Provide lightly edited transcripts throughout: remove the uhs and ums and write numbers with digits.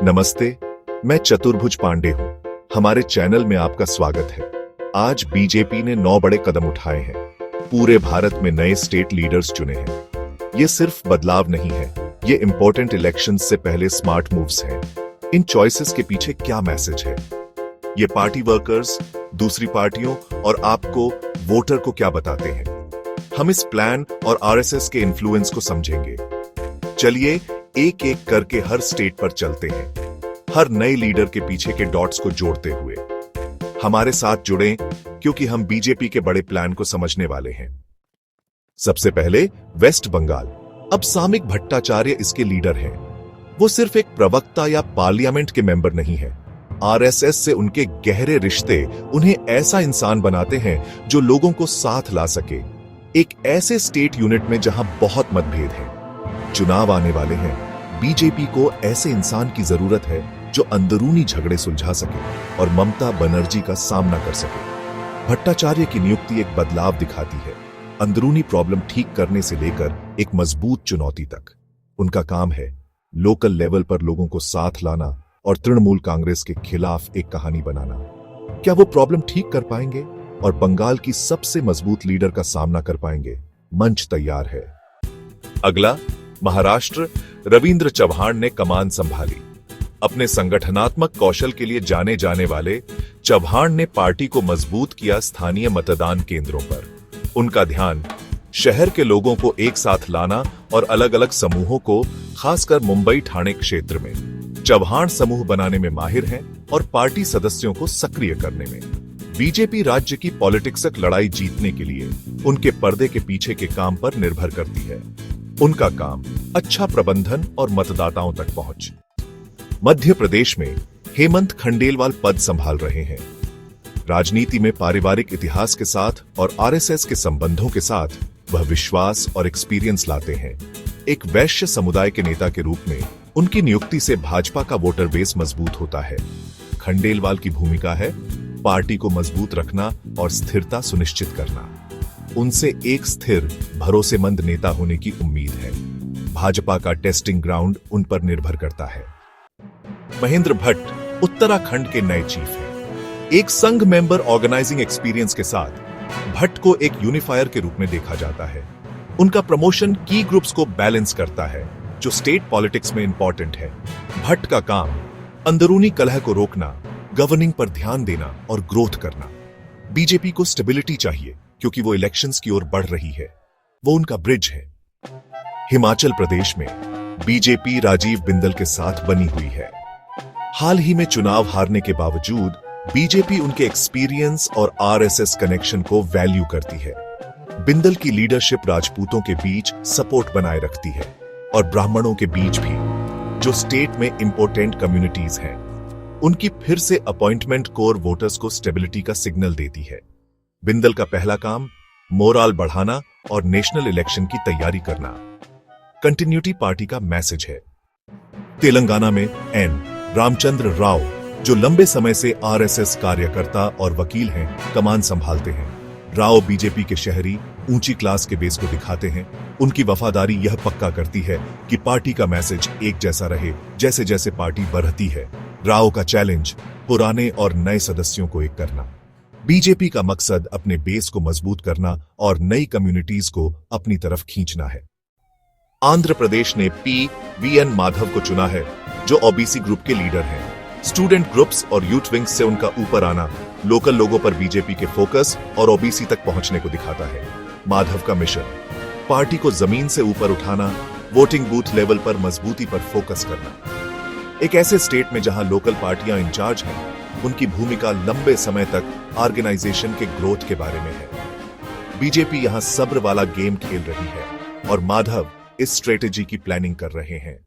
नमस्ते, मैं चतुर्भुज पांडे हूं। हमारे चैनल में आपका स्वागत है। आज बीजेपी ने 9 बड़े कदम उठाए हैं। पूरे भारत में नए स्टेट लीडर्स चुने हैं। ये सिर्फ बदलाव नहीं है, ये इंपॉर्टेंट इलेक्शंस से पहले स्मार्ट मूव्स हैं। इन चॉइसेस के पीछे क्या मैसेज है? ये पार्टी वर्कर्स, दूसरी पार्टियों और आपको वोटर को क्या बताते हैं? हम इस प्लान और आरएसएस के इन्फ्लुएंस को समझेंगे। चलिए एक एक करके हर स्टेट पर चलते हैं, हर नए लीडर के पीछे के डॉट्स को जोड़ते हुए। हमारे साथ जुड़ें क्योंकि हम बीजेपी के बड़े प्लान को समझने वाले हैं। सबसे पहले वेस्ट बंगाल। अब सामिक भट्टाचार्य इसके लीडर हैं। वो सिर्फ एक प्रवक्ता या पार्लियामेंट के मेंबर नहीं है। आरएसएस से उनके गहरे रिश्ते उन्हें ऐसा इंसान बनाते हैं जो लोगों को साथ ला सके, एक ऐसे स्टेट यूनिट में जहां बहुत मतभेद है। चुनाव आने वाले हैं, बीजेपी को ऐसे इंसान की जरूरत है जो अंदरूनी झगड़े सुलझा सके और ममता बनर्जी का सामना कर सके। भट्टाचार्य की नियुक्ति एक बदलाव दिखाती है, अंदरूनी प्रॉब्लम ठीक करने से लेकर एक मजबूत चुनौती तक। उनका काम है लोकल लेवल पर लोगों को साथ लाना और तृणमूल कांग्रेस के खिलाफ एक कहानी बनाना। क्या वो प्रॉब्लम ठीक कर पाएंगे और बंगाल की सबसे मजबूत लीडर का सामना कर पाएंगे? मंच तैयार है। अगला महाराष्ट्र। रविंद्र चव्हाण ने कमान संभाली। अपने संगठनात्मक कौशल के लिए जाने जाने वाले चव्हाण ने पार्टी को मजबूत किया स्थानीय मतदान केंद्रों पर। उनका ध्यान शहर के लोगों को एक साथ लाना और अलग अलग समूहों को, खासकर मुंबई ठाणे क्षेत्र में। चव्हाण समूह बनाने में माहिर हैं और पार्टी सदस्यों को सक्रिय करने में। बीजेपी राज्य की पॉलिटिक्सक लड़ाई जीतने के लिए उनके पर्दे के पीछे के काम पर निर्भर करती है। उनका काम अच्छा प्रबंधन और मतदाताओं तक पहुंच। मध्य प्रदेश में हेमंत खंडेलवाल पद संभाल रहे हैं। राजनीति में पारिवारिक इतिहास के साथ और आरएसएस के संबंधों के साथ वह विश्वास और एक्सपीरियंस लाते हैं। एक वैश्य समुदाय के नेता के रूप में उनकी नियुक्ति से भाजपा का वोटर बेस मजबूत होता है। खंडेलवाल की भूमिका है पार्टी को मजबूत रखना और स्थिरता सुनिश्चित करना। उनसे एक स्थिर, भरोसेमंद नेता होने की उम्मीद है। भाजपा का टेस्टिंग ग्राउंड उन पर निर्भर करता है। महेंद्र भट्ट उत्तराखंड के नए चीफ हैं। एक संघ मेंबर ऑर्गेनाइजिंग एक्सपीरियंस के साथ भट्ट को एक यूनिफायर के रूप में देखा जाता है। उनका प्रमोशन की ग्रुप्स को बैलेंस करता है, जो स्टेट पॉलिटिक्स में इंपॉर्टेंट है। भट्ट का काम अंदरूनी कलह को रोकना, गवर्निंग पर ध्यान देना और ग्रोथ करना। बीजेपी को स्टेबिलिटी चाहिए क्योंकि वो इलेक्शंस की ओर बढ़ रही है। वो उनका ब्रिज है। हिमाचल प्रदेश में बीजेपी राजीव बिंदल के साथ बनी हुई है। हाल ही में चुनाव हारने के बावजूद बीजेपी उनके एक्सपीरियंस और आरएसएस कनेक्शन को वैल्यू करती है। बिंदल की लीडरशिप राजपूतों के बीच सपोर्ट बनाए रखती है और ब्राह्मणों के बीच भी, जो स्टेट में इंपॉर्टेंट कम्युनिटीज हैं। उनकी फिर से अपॉइंटमेंट कोर वोटर्स को स्टेबिलिटी का सिग्नल देती है। बिंदल का पहला काम मोराल बढ़ाना और नेशनल इलेक्शन की तैयारी करना। कंटिन्यूटी पार्टी का मैसेज है। तेलंगाना में एन रामचंद्र राव, जो लंबे समय से आरएसएस कार्यकर्ता और वकील हैं, कमान संभालते हैं। राव बीजेपी के शहरी ऊंची क्लास के बेस को दिखाते हैं। उनकी वफादारी यह पक्का करती है कि पार्टी का मैसेज एक जैसा रहे जैसे जैसे पार्टी बढ़ती है। राव का चैलेंज पुराने और नए सदस्यों को एक करना। बीजेपी का मकसद अपने बेस को मजबूत करना और नई कम्युनिटीज को अपनी तरफ खींचना है। आंध्र प्रदेश ने पी.वी.एन. माधव को चुना है, जो ओबीसी ग्रुप के लीडर हैं। स्टूडेंट ग्रुप्स और यूथ विंग्स से उनका ऊपर आना लोकल लोगों पर बीजेपी के फोकस और ओबीसी तक पहुंचने को दिखाता है। माधव का मिशन पार्टी को जमीन से ऊपर उठाना, वोटिंग बूथ लेवल पर मजबूती पर फोकस करना। एक ऐसे स्टेट में जहां लोकल पार्टियां इंचार्ज हैं, उनकी भूमिका लंबे समय तक ऑर्गेनाइजेशन के ग्रोथ के बारे में है। बीजेपी यहां सब्र वाला गेम खेल रही है और माधव इस स्ट्रेटेजी की प्लानिंग कर रहे हैं।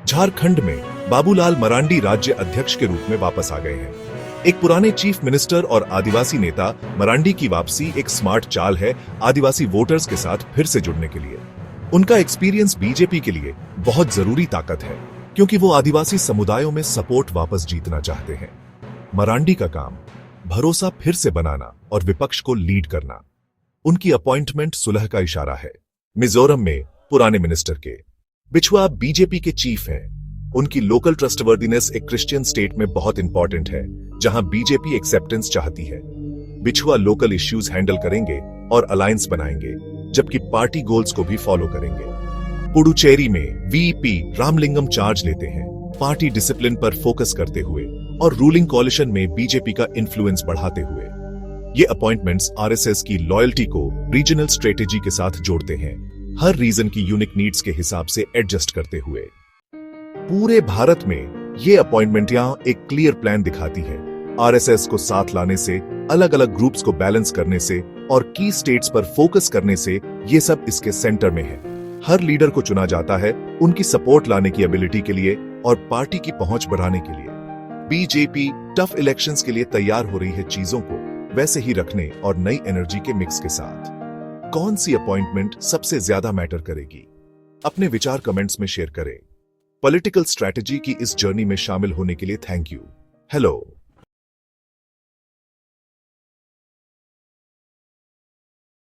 झारखंड में बाबूलाल मरांडी राज्य अध्यक्ष के रूप में वापस आ गए हैं। एक पुराने चीफ मिनिस्टर और आदिवासी नेता, मरांडी की वापसी एक स्मार्ट चाल है आदिवासी वोटर्स के साथ फिर से जुड़ने के लिए। उनका एक्सपीरियंस बीजेपी के लिए बहुत जरूरी ताकत है, क्योंकि वो आदिवासी समुदायों में सपोर्ट वापस जीतना चाहते हैं। मरांडी का काम भरोसा फिर से बनाना और विपक्ष को लीड करना। उनकी अपॉइंटमेंट सुलह का इशारा है। मिजोरम में पुराने मिनिस्टर के बिछुआ बीजेपी के चीफ हैं। उनकी लोकल ट्रस्टवर्दीनेस एक क्रिश्चियन स्टेट में बहुत इंपॉर्टेंट है, जहां बीजेपी एक्सेप्टेंस चाहती है। बिछुआ लोकल इश्यूज हैंडल करेंगे और अलायंस बनाएंगे, जबकि पार्टी गोल्स को भी फॉलो करेंगे। पुडुचेरी में वीपी रामलिंगम चार्ज लेते हैं, पार्टी डिसिप्लिन पर फोकस करते हुए और रूलिंग कोalition में बीजेपी का इन्फ्लुएंस बढ़ाते हुए। ये अपॉइंटमेंट्स आरएसएस की लॉयल्टी को रीजनल स्ट्रेटेजी के साथ जोड़ते हैं, हर रीजन की यूनिक नीड्स के हिसाब से एडजस्ट करते हुए। पूरे भारत में ये अपॉइंटमेंटियां एक क्लियर प्लान दिखाती है, आरएसएस को साथ लाने से, अलग अलग ग्रुप्स को बैलेंस करने से और की स्टेट्स पर फोकस करने से। ये सब इसके सेंटर में है। हर लीडर को चुना जाता है उनकी सपोर्ट लाने की एबिलिटी के लिए और पार्टी की पहुंच बढ़ाने के लिए। बीजेपी टफ इलेक्शंस के लिए तैयार हो रही है, चीजों को वैसे ही रखने और नई एनर्जी के मिक्स के साथ। कौन सी अपॉइंटमेंट सबसे ज्यादा मैटर करेगी? अपने विचार कमेंट्स में शेयर करें। पॉलिटिकल स्ट्रैटेजी की इस जर्नी में शामिल होने के लिए थैंक यू। हेलो।